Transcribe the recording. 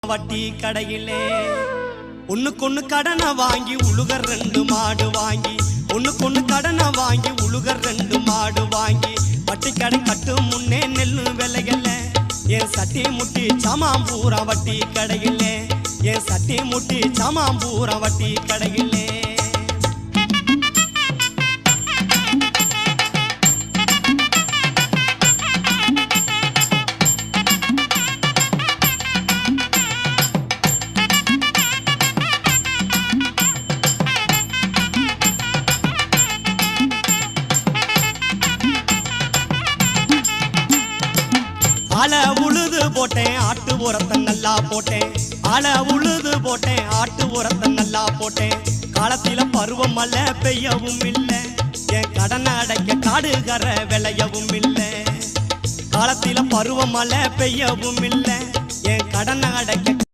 வட்டி கடையிலே ஒண்ணுக்கொண்ணு கடனை வாங்கி உழுகர் 2 மாடு வாங்கி ஒண்ணுக்கொண்ணு கடனை வாங்கி உழுகர் 2 மாடு வாங்கி வட்டி கடை கட்டும் முன்னே நெல்லு விலையில என் சட்டி முட்டி சாமாம்பூரா வட்டி கடையிலே என் சட்டி முட்டி சாமாம்பூரா வட்டி கடையிலே ஆள உழுது போட்டேன் ஆட்டு உரத்தை நல்லா போட்டேன் ஆள உழுது போட்டேன் ஆட்டு உரத்தை நல்லா போட்டேன் காலத்தில பருவம் மழை பெய்யவும் இல்லை என் கடனை அடைக்க காடுகர விளையவும் இல்லை காலத்தில பருவம் மழை பெய்யவும் இல்லை என் கடனை அடைக்க